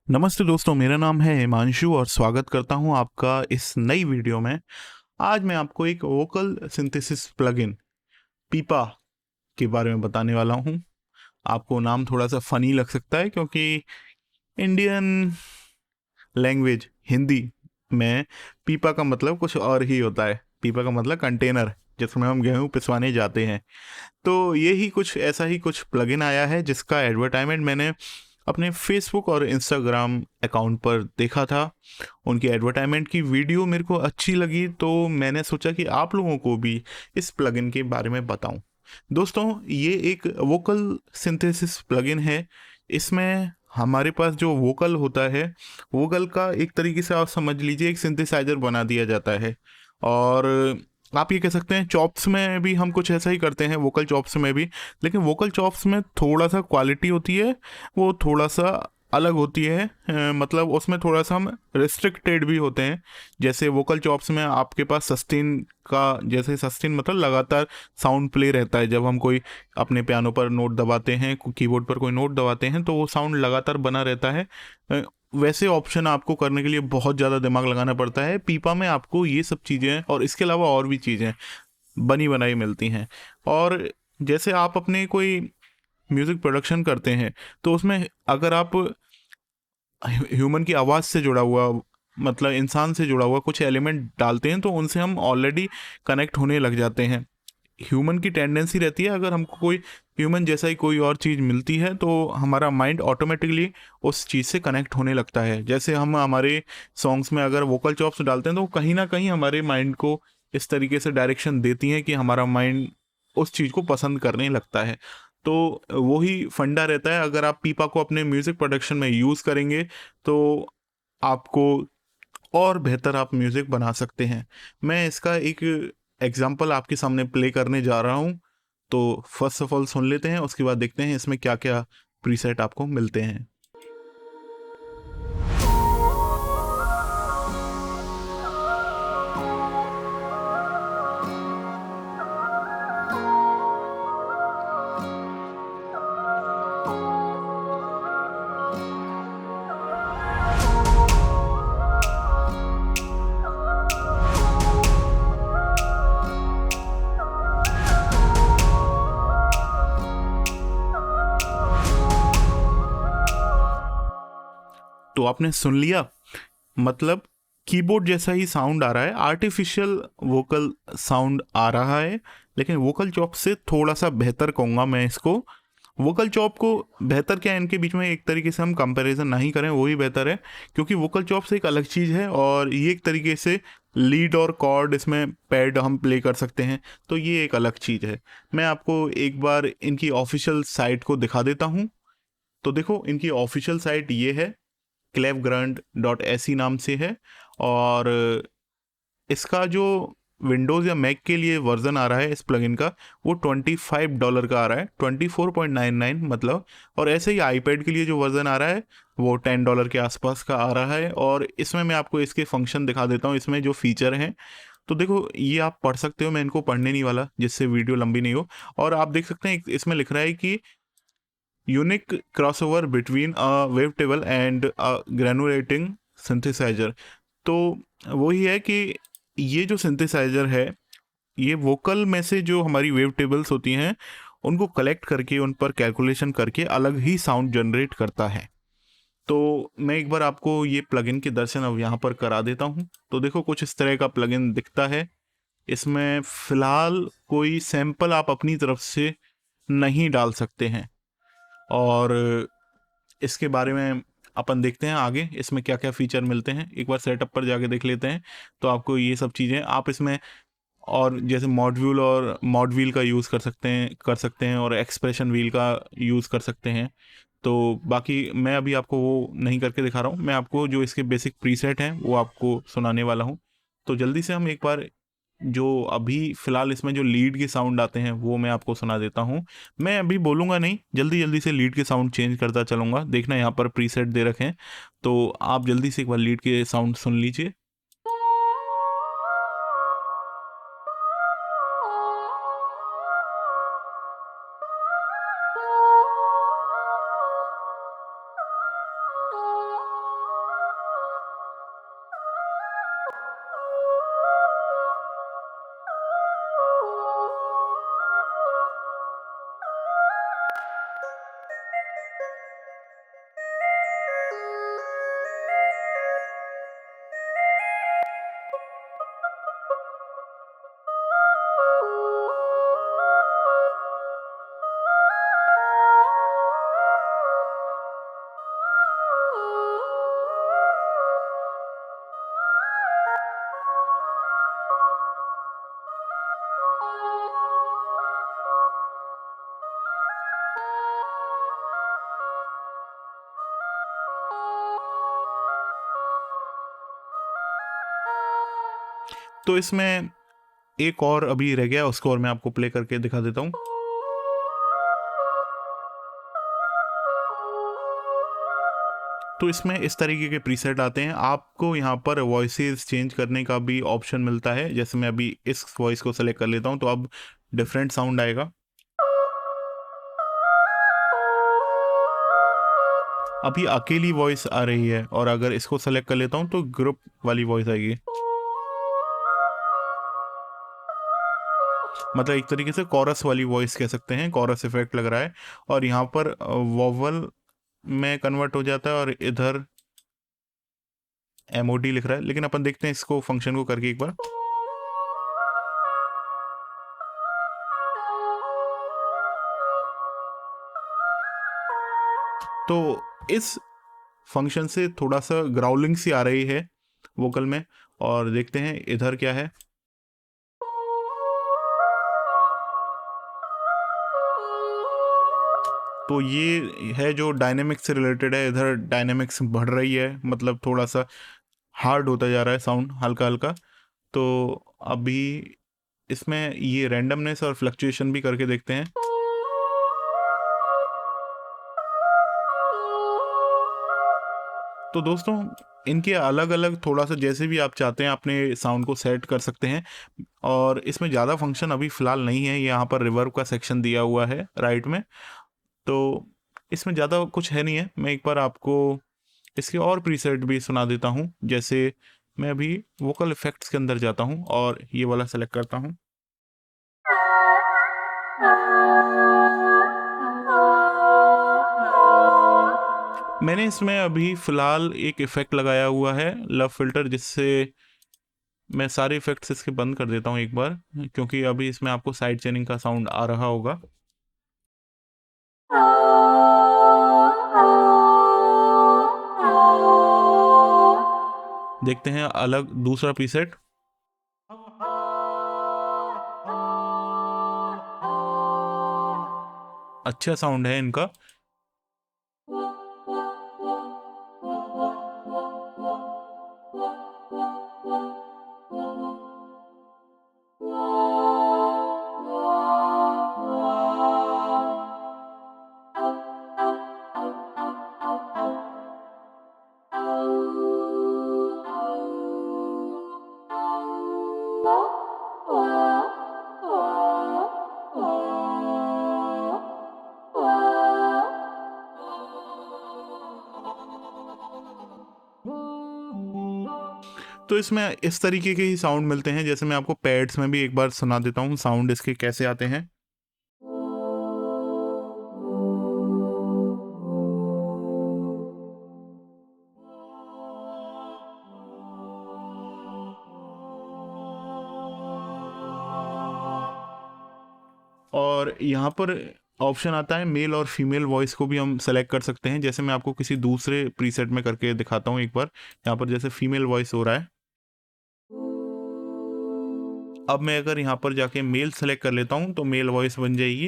नमस्ते दोस्तों, मेरा नाम है हिमांशु और स्वागत करता हूं आपका इस नई वीडियो में। आज मैं आपको एक वोकल सिंथेसिस प्लगइन पीपा के बारे में बताने वाला हूं। आपको नाम थोड़ा सा फनी लग सकता है क्योंकि इंडियन लैंग्वेज हिंदी में पीपा का मतलब कुछ और ही होता है। पीपा का मतलब कंटेनर, जिसमें हम गेहूं पिसवाने जाते हैं। तो ये ही कुछ ऐसा ही कुछ प्लगइन आया है जिसका एडवर्टाइजमेंट मैंने अपने फेसबुक और इंस्टाग्राम अकाउंट पर देखा था। उनकी एडवर्टाइजमेंट की वीडियो मेरे को अच्छी लगी, तो मैंने सोचा कि आप लोगों को भी इस प्लगइन के बारे में बताऊं। दोस्तों, ये एक वोकल सिंथेसिस प्लगइन है। इसमें हमारे पास जो वोकल होता है, वोकल का एक तरीके से आप समझ लीजिए एक सिंथेसाइजर बना दिया जाता है। और आप ये कह सकते हैं चॉप्स में भी हम कुछ ऐसा ही करते हैं, वोकल चॉप्स में भी। लेकिन वोकल चॉप्स में थोड़ा सा क्वालिटी होती है, वो थोड़ा सा अलग होती है। मतलब उसमें थोड़ा सा हम रिस्ट्रिक्टेड भी होते हैं। जैसे वोकल चॉप्स में आपके पास सस्टेन का, जैसे सस्टेन मतलब लगातार साउंड प्ले रहता है। जब हम कोई अपने पियानो पर नोट दबाते हैं, कीबोर्ड पर कोई नोट दबाते हैं, तो वो साउंड लगातार बना रहता है। वैसे ऑप्शन आपको करने के लिए बहुत ज़्यादा दिमाग लगाना पड़ता है। पीपा में आपको ये सब चीज़ें और इसके अलावा और भी चीज़ें बनी बनाई मिलती हैं। और जैसे आप अपने कोई म्यूज़िक प्रोडक्शन करते हैं, तो उसमें अगर आप ह्यूमन की आवाज़ से जुड़ा हुआ, मतलब इंसान से जुड़ा हुआ कुछ एलिमेंट डालते हैं, तो उनसे हम ऑलरेडी कनेक्ट होने लग जाते हैं। ह्यूमन की टेंडेंसी रहती है, अगर हमको कोई ह्यूमन जैसा ही कोई और चीज़ मिलती है तो हमारा माइंड ऑटोमेटिकली उस चीज़ से कनेक्ट होने लगता है। जैसे हम हमारे सॉन्ग्स में अगर वोकल चॉप्स डालते हैं, तो कहीं ना कहीं हमारे माइंड को इस तरीके से डायरेक्शन देती हैं कि हमारा माइंड उस चीज़ को पसंद करने लगता है। तो वही फंडा रहता है। अगर आप पीपा को अपने म्यूज़िक प्रोडक्शन में यूज़ करेंगे, तो आपको और बेहतर आप म्यूज़िक बना सकते हैं। मैं इसका एक एग्जांपल आपके सामने प्ले करने जा रहा हूँ। तो फर्स्ट ऑफ ऑल सुन लेते हैं, उसके बाद देखते हैं इसमें क्या क्या प्रीसेट आपको मिलते हैं। तो आपने सुन लिया, मतलब कीबोर्ड जैसा ही साउंड आ रहा है, आर्टिफिशियल वोकल साउंड आ रहा है। लेकिन वोकल चॉप से थोड़ा सा बेहतर कहूँगा मैं इसको। वोकल चॉप को बेहतर क्या है, इनके बीच में एक तरीके से हम कंपैरिजन नहीं करें, वही बेहतर है। क्योंकि वोकल चॉप से एक अलग चीज़ है और ये एक तरीके से लीड और कॉर्ड इसमें पैड हम प्ले कर सकते हैं, तो ये एक अलग चीज़ है। मैं आपको एक बार इनकी ऑफिशियल साइट को दिखा देता हूँ। तो देखो, इनकी ऑफिशियल साइट ये है, clavgrant.se नाम से है। और इसका जो विंडोज़ या मैक के लिए वर्जन आ रहा है इस प्लगइन का, वो $25 का आ रहा है, 24.99 मतलब। और ऐसे ही आईपैड के लिए जो वर्जन आ रहा है, वो $10 के आसपास का आ रहा है। और इसमें मैं आपको इसके फंक्शन दिखा देता हूँ, इसमें जो फीचर हैं। तो देखो, ये आप पढ़ सकते हो, मैं इनको पढ़ने नहीं वाला जिससे वीडियो लंबी नहीं हो। और आप देख सकते हैं इसमें लिख रहा है कि unique crossover between a wave table and a granulating synthesizer. तो वही है कि ये जो सिंथेसाइजर है, ये वोकल में से जो हमारी वेव टेबल्स होती हैं, उनको कलेक्ट करके उन पर कैलकुलेशन करके अलग ही साउंड जनरेट करता है। तो मैं एक बार आपको ये प्लगइन के दर्शन अब यहाँ पर करा देता हूँ। तो देखो, कुछ इस तरह का प्लगइन दिखता है। इसमें फ़िलहाल कोई सैंपल आप अपनी तरफ से नहीं डाल सकते हैं। और इसके बारे में अपन देखते हैं आगे इसमें क्या क्या फीचर मिलते हैं। एक बार सेटअप पर जाके देख लेते हैं। तो आपको ये सब चीज़ें आप इसमें, और जैसे मॉड व्हील का यूज़ कर सकते हैं और एक्सप्रेशन व्हील का यूज़ कर सकते हैं। तो बाकी मैं अभी आपको वो नहीं करके दिखा रहा हूँ, मैं आपको जो इसके बेसिक प्रीसेट हैं वो आपको सुनाने वाला हूँ। तो जल्दी से हम एक बार जो अभी फ़िलहाल इसमें जो लीड के साउंड आते हैं वो मैं आपको सुना देता हूँ। मैं अभी बोलूँगा नहीं, जल्दी जल्दी से लीड के साउंड चेंज करता चलूँगा। देखना, यहाँ पर प्रीसेट दे रखे हैं, तो आप जल्दी से एक बार लीड के साउंड सुन लीजिए। तो इसमें एक और अभी रह गया, उसको और मैं आपको प्ले करके दिखा देता हूँ। तो इसमें इस तरीके के प्रीसेट आते हैं। आपको यहाँ पर वॉइसेस चेंज करने का भी ऑप्शन मिलता है। जैसे मैं अभी इस वॉइस को सेलेक्ट कर लेता हूँ तो अब डिफरेंट साउंड आएगा। अभी अकेली वॉइस आ रही है, और अगर इसको सेलेक्ट कर लेता हूँ तो ग्रुप वाली वॉइस आएगी। मतलब एक तरीके से कॉरस वाली वॉइस कह सकते हैं, कॉरस इफेक्ट लग रहा है। और यहाँ पर वोवल में कन्वर्ट हो जाता है और इधर एमओडी लिख रहा है। लेकिन अपन देखते हैं इसको फंक्शन को करके एक बार। तो इस फंक्शन से थोड़ा सा ग्राउलिंग सी आ रही है वोकल में। और देखते हैं इधर क्या है। तो ये है जो डायनेमिक्स से रिलेटेड है। इधर डायनेमिक्स बढ़ रही है, मतलब थोड़ा सा हार्ड होता जा रहा है साउंड, हल्का हल्का। तो अभी इसमें ये रैंडमनेस और फ्लक्चुएशन भी करके देखते हैं। तो दोस्तों, इनके अलग अलग थोड़ा सा जैसे भी आप चाहते हैं अपने साउंड को सेट कर सकते हैं। और इसमें ज़्यादा फंक्शन अभी फ़िलहाल नहीं है। यहाँ पर रिवर्ब का सेक्शन दिया हुआ है राइट में। तो इसमें ज़्यादा कुछ है नहीं है। मैं एक बार आपको इसके और प्रीसेट भी सुना देता हूँ। जैसे मैं अभी वोकल इफेक्ट्स के अंदर जाता हूँ और ये वाला सेलेक्ट करता हूँ। मैंने इसमें अभी फ़िलहाल एक इफ़ेक्ट लगाया हुआ है, लव फिल्टर, जिससे मैं सारे इफ़ेक्ट्स इसके बंद कर देता हूँ एक बार, क्योंकि अभी इसमें आपको साइड चेनिंग का साउंड आ रहा होगा। देखते हैं अलग दूसरा प्रीसेट। अच्छा साउंड है इनका। तो इसमें इस तरीके के ही साउंड मिलते हैं। जैसे मैं आपको पैड्स में भी एक बार सुना देता हूँ साउंड इसके कैसे आते हैं। और यहाँ पर ऑप्शन आता है मेल और फीमेल वॉइस को भी हम सेलेक्ट कर सकते हैं। जैसे मैं आपको किसी दूसरे प्रीसेट में करके दिखाता हूँ एक बार। यहाँ पर जैसे फीमेल वॉइस हो रहा है। अब मैं अगर यहाँ पर जाके मेल सेलेक्ट कर लेता हूँ तो मेल वॉइस बन जाएगी।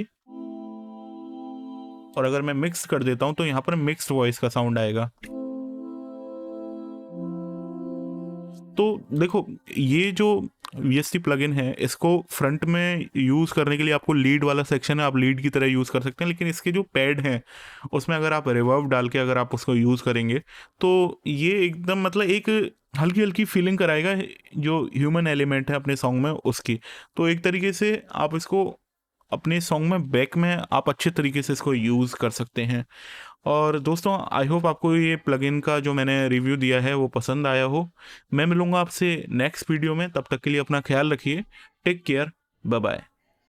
और अगर मैं मिक्स कर देता हूँ तो यहाँ पर मिक्स्ड वॉइस का साउंड आएगा। तो देखो, ये जो VST प्लगइन है, इसको फ्रंट में यूज़ करने के लिए आपको लीड वाला सेक्शन है, आप लीड की तरह यूज़ कर सकते हैं। लेकिन इसके जो पैड हैं उसमें अगर आप रिवर्ब डाल के अगर आप उसको यूज़ करेंगे तो ये एकदम मतलब एक हल्की हल्की फीलिंग कराएगा जो ह्यूमन एलिमेंट है अपने सॉन्ग में उसकी। तो एक तरीके से आप इसको अपने सॉन्ग में बैक में आप अच्छे तरीके से इसको यूज़ कर सकते हैं। और दोस्तों, आई होप आपको ये प्लगइन का जो मैंने रिव्यू दिया है वो पसंद आया हो। मैं मिलूँगा आपसे नेक्स्ट वीडियो में। तब तक के लिए अपना ख्याल रखिए। Take care. Bye bye.